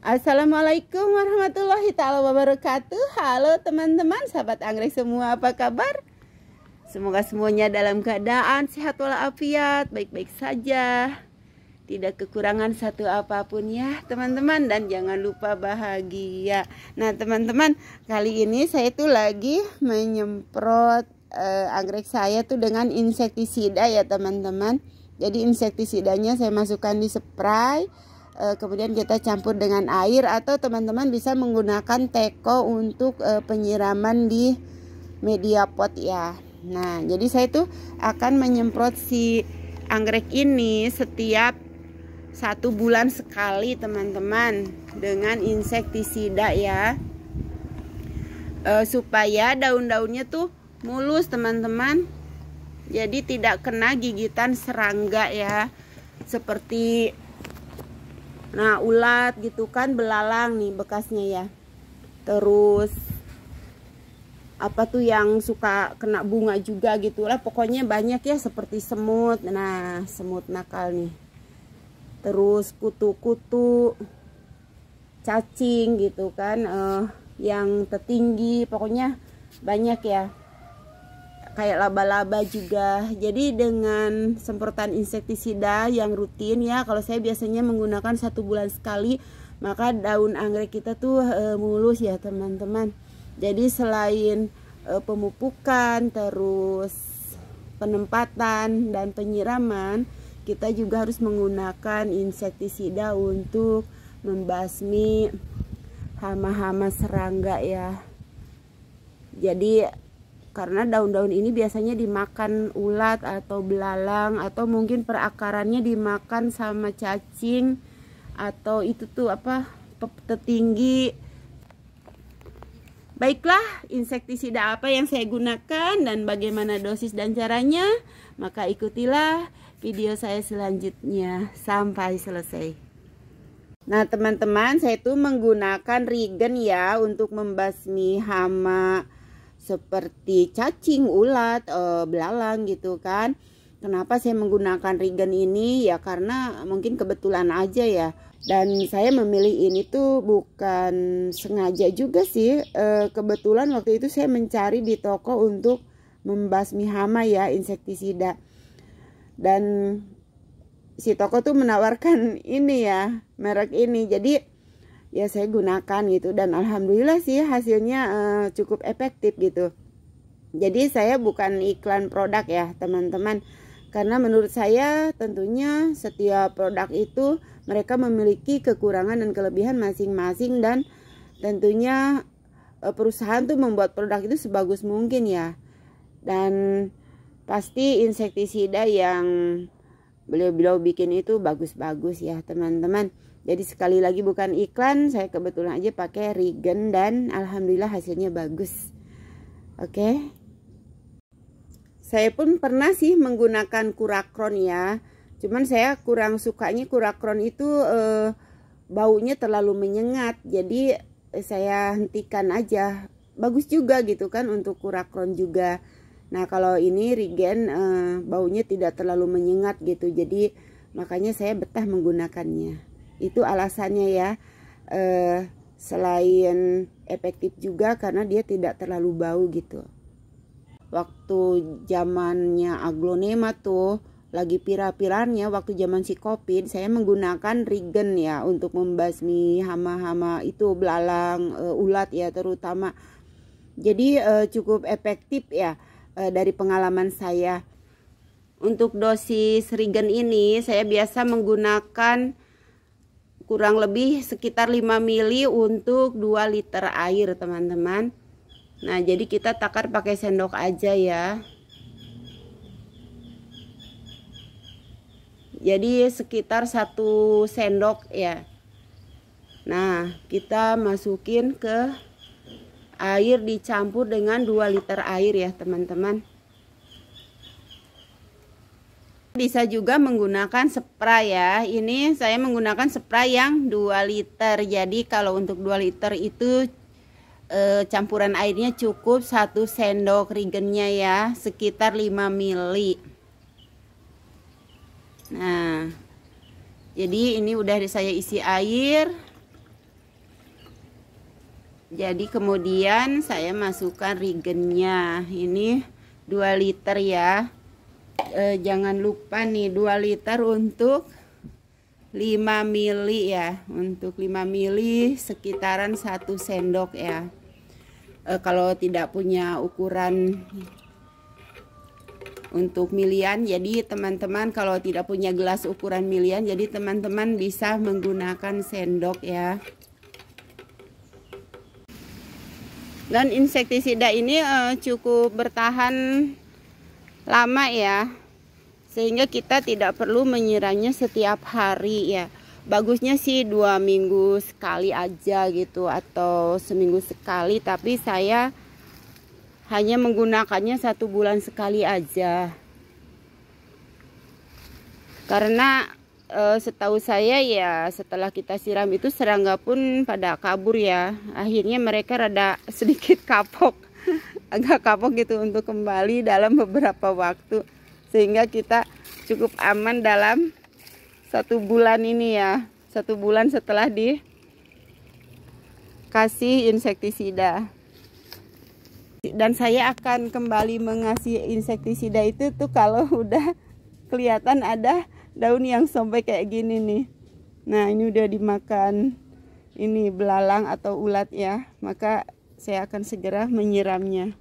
Assalamualaikum warahmatullahi ta'ala wabarakatuh. Halo teman-teman, sahabat anggrek semua, apa kabar? Semoga semuanya dalam keadaan sehat walafiat, baik-baik saja, tidak kekurangan satu apapun ya teman-teman. Dan jangan lupa bahagia. Nah teman-teman, kali ini saya tuh lagi menyemprot anggrek saya tuh dengan insektisida ya teman-teman. Jadi insektisidanya saya masukkan di spray, kemudian kita campur dengan air, atau teman-teman bisa menggunakan teko untuk penyiraman di media pot ya. Nah jadi saya tuh akan menyemprot si anggrek ini setiap 1 bulan sekali teman-teman dengan insektisida ya, supaya daun-daunnya tuh mulus teman-teman, jadi tidak kena gigitan serangga ya, seperti ulat gitu kan, belalang nih bekasnya ya. Terus apa tuh yang suka kena bunga juga gitulah, pokoknya banyak ya, seperti semut. Nah semut nakal nih, terus kutu-kutu, cacing gitu kan, yang tertinggi, pokoknya banyak ya, kayak laba-laba juga. Jadi dengan semprotan insektisida yang rutin ya, kalau saya biasanya menggunakan 1 bulan sekali, maka daun anggrek kita tuh mulus ya teman-teman. Jadi selain pemupukan, terus penempatan dan penyiraman, kita juga harus menggunakan insektisida untuk membasmi hama-hama serangga ya. Jadi karena daun-daun ini biasanya dimakan ulat atau belalang, atau mungkin perakarannya dimakan sama cacing, atau itu tuh apa, tertinggi. Baiklah, insektisida apa yang saya gunakan dan bagaimana dosis dan caranya, maka ikutilah video saya selanjutnya sampai selesai. Nah teman-teman, saya tuh menggunakan Regen ya untuk membasmi hama seperti cacing, ulat, belalang gitu kan. Kenapa saya menggunakan Regen ini ya, karena mungkin kebetulan aja ya. Dan saya memilih ini tuh bukan sengaja juga sih, kebetulan waktu itu saya mencari di toko untuk membasmi hama ya, insektisida. Dan si toko tuh menawarkan ini ya, merek ini. Jadi ya saya gunakan gitu, dan alhamdulillah sih hasilnya cukup efektif gitu. Jadi saya bukan iklan produk ya teman-teman, karena menurut saya tentunya setiap produk itu mereka memiliki kekurangan dan kelebihan masing-masing, dan tentunya perusahaan tuh membuat produk itu sebagus mungkin ya. Dan pasti insektisida yang beliau-beliau bikin itu bagus-bagus ya teman-teman. Jadi sekali lagi bukan iklan, saya kebetulan aja pakai Regen dan alhamdulillah hasilnya bagus. Oke. Saya pun pernah sih menggunakan Kurakron ya. Cuman saya kurang sukanya Kurakron itu baunya terlalu menyengat. Jadi saya hentikan aja. Bagus juga gitu kan untuk Kurakron juga. Nah kalau ini Regen baunya tidak terlalu menyengat gitu. Jadi makanya saya betah menggunakannya. Itu alasannya ya, selain efektif juga karena dia tidak terlalu bau gitu. Waktu zamannya aglonema tuh lagi pira-piranya, waktu zaman si Covid, saya menggunakan Regen ya untuk membasmi hama-hama itu, belalang, ulat ya terutama. Jadi cukup efektif ya dari pengalaman saya. Untuk dosis Regen ini saya biasa menggunakan kurang lebih sekitar 5 mili untuk 2 liter air teman-teman. Nah jadi kita takar pakai sendok aja ya. Jadi sekitar 1 sendok ya. Nah kita masukin ke air, dicampur dengan 2 liter air ya teman-teman. Bisa juga menggunakan spray ya. Ini saya menggunakan spray yang 2 liter. Jadi kalau untuk 2 liter itu campuran airnya cukup 1 sendok Regennya ya, sekitar 5 mili. Nah jadi ini udah saya isi air. Jadi kemudian saya masukkan regennya. Ini 2 liter ya. Jangan lupa nih 2 liter untuk 5 mili ya. Untuk 5 mili sekitaran 1 sendok ya. Kalau tidak punya ukuran untuk milian, jadi teman-teman kalau tidak punya gelas ukuran milian, jadi teman-teman bisa menggunakan sendok ya. Dan insektisida ini cukup bertahan lama ya, sehingga kita tidak perlu menyiramnya setiap hari ya. Bagusnya sih 2 minggu sekali aja gitu, atau seminggu sekali, tapi saya hanya menggunakannya 1 bulan sekali aja. Karena setahu saya ya, setelah kita siram itu serangga pun pada kabur ya. Akhirnya mereka rada sedikit kapok, agak kapok gitu untuk kembali dalam beberapa waktu, sehingga kita cukup aman dalam 1 bulan ini ya. 1 bulan setelah dikasih insektisida. Dan saya akan kembali mengasih insektisida itu tuh kalau udah kelihatan ada daun yang sampai kayak gini nih. Nah, ini udah dimakan ini belalang atau ulat ya, maka saya akan segera menyiramnya.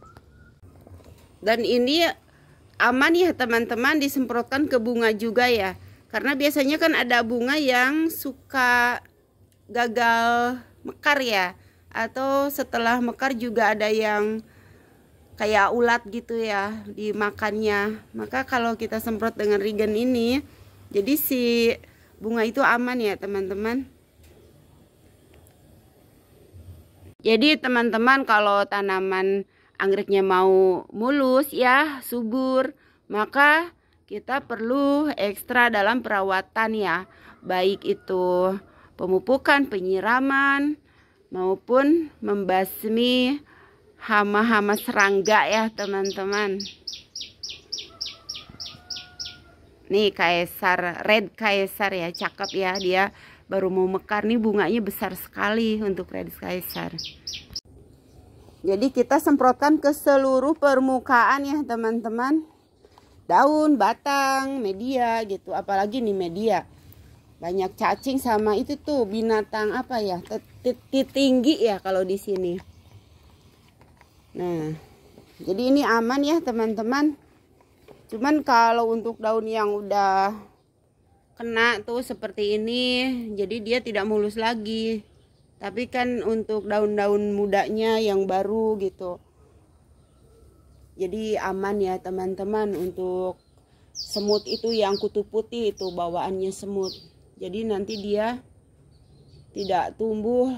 Dan ini aman ya teman-teman, disemprotkan ke bunga juga ya, karena biasanya kan ada bunga yang suka gagal mekar ya, atau setelah mekar juga ada yang kayak ulat gitu ya dimakannya. Maka kalau kita semprot dengan regen ini, jadi si bunga itu aman ya teman-teman. Jadi teman-teman kalau tanaman anggreknya mau mulus ya, subur, maka kita perlu ekstra dalam perawatan ya. Baik itu pemupukan, penyiraman, maupun membasmi hama-hama serangga ya teman-teman. Nih kaisar, red kaisar ya, cakep ya, dia baru mau mekar nih, bunganya besar sekali untuk red kaisar. Jadi kita semprotkan ke seluruh permukaan ya teman-teman, daun, batang, media gitu. Apalagi nih media, banyak cacing sama itu tuh binatang apa ya, tinggi ya kalau di sini. Nah, jadi ini aman ya teman-teman. Cuman kalau untuk daun yang udah kena tuh seperti ini, jadi dia tidak mulus lagi. Tapi kan untuk daun-daun mudanya yang baru gitu, jadi aman ya teman-teman. Untuk semut itu yang kutu putih itu bawaannya semut, jadi nanti dia tidak tumbuh.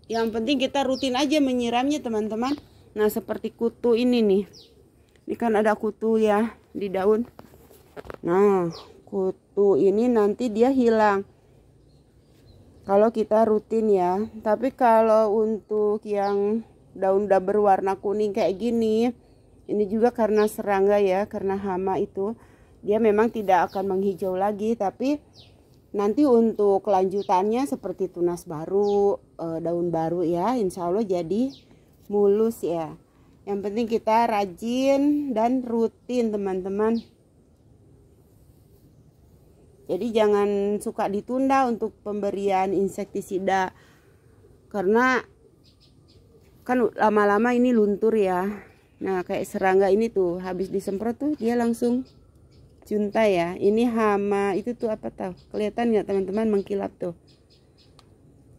Yang penting kita rutin aja menyiramnya teman-teman. Nah seperti kutu ini nih, ini kan ada kutu ya di daun. Nah kutu ini nanti dia hilang kalau kita rutin ya. Tapi kalau untuk yang daun udah berwarna kuning kayak gini, ini juga karena serangga ya, karena hama itu, dia memang tidak akan menghijau lagi. Tapi nanti untuk kelanjutannya seperti tunas baru, daun baru ya, insya Allah jadi mulus ya. Yang penting kita rajin dan rutin teman-teman. Jadi jangan suka ditunda untuk pemberian insektisida, karena kan lama-lama ini luntur ya. Nah kayak serangga ini tuh habis disemprot tuh dia langsung junta ya. Ini hama itu tuh apa tahu, kelihatan nggak teman-teman, mengkilap tuh,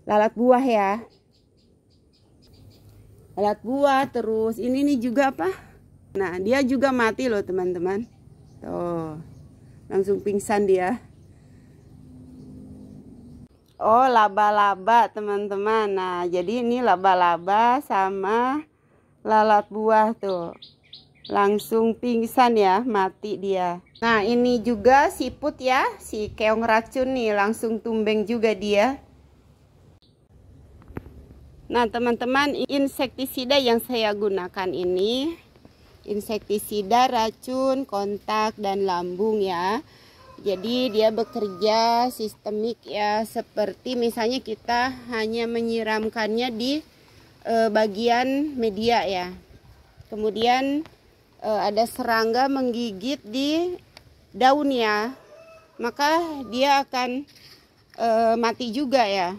lalat buah ya, lalat buah. Terus ini nih juga apa, nah dia juga mati loh teman-teman, tuh langsung pingsan dia. Oh laba-laba teman-teman. Nah jadi ini laba-laba sama lalat buah tuh langsung pingsan ya, mati dia. Nah ini juga siput ya, si keong racun nih langsung tumbeng juga dia. Nah teman-teman, insektisida yang saya gunakan ini insektisida racun kontak dan lambung ya. Jadi dia bekerja sistemik ya, seperti misalnya kita hanya menyiramkannya di bagian media ya. Kemudian ada serangga menggigit di daunnya, maka dia akan mati juga ya,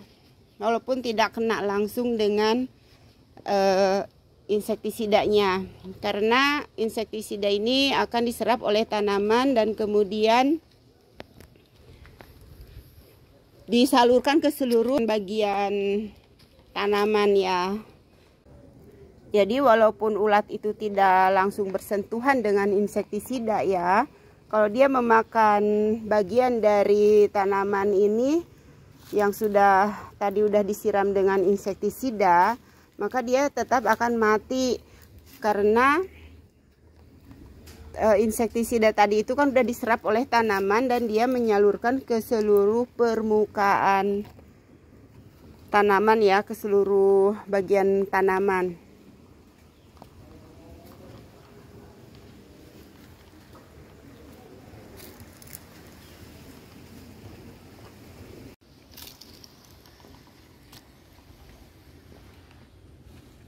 walaupun tidak kena langsung dengan insektisidanya, karena insektisida ini akan diserap oleh tanaman dan kemudian disalurkan ke seluruh bagian tanaman ya. Jadi walaupun ulat itu tidak langsung bersentuhan dengan insektisida ya, kalau dia memakan bagian dari tanaman ini yang tadi udah disiram dengan insektisida, maka dia tetap akan mati, karena insektisida tadi itu kan udah diserap oleh tanaman dan dia menyalurkan ke seluruh permukaan tanaman ya, ke seluruh bagian tanaman.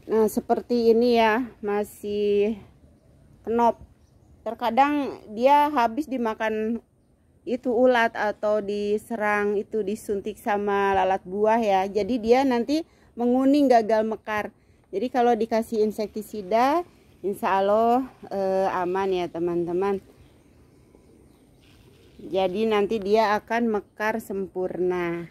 Nah, seperti ini ya, masih kenop. Terkadang dia habis dimakan itu ulat atau diserang, itu disuntik sama lalat buah ya. Jadi dia nanti menguning, gagal mekar. Jadi kalau dikasih insektisida, insya Allah aman ya teman-teman. Jadi nanti dia akan mekar sempurna.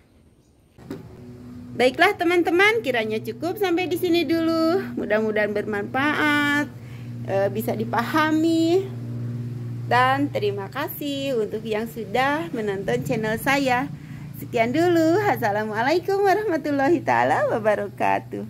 Baiklah teman-teman, kiranya cukup sampai di sini dulu. Mudah-mudahan bermanfaat, bisa dipahami. Dan terima kasih untuk yang sudah menonton channel saya. Sekian dulu. Assalamualaikum warahmatullahi taala wabarakatuh.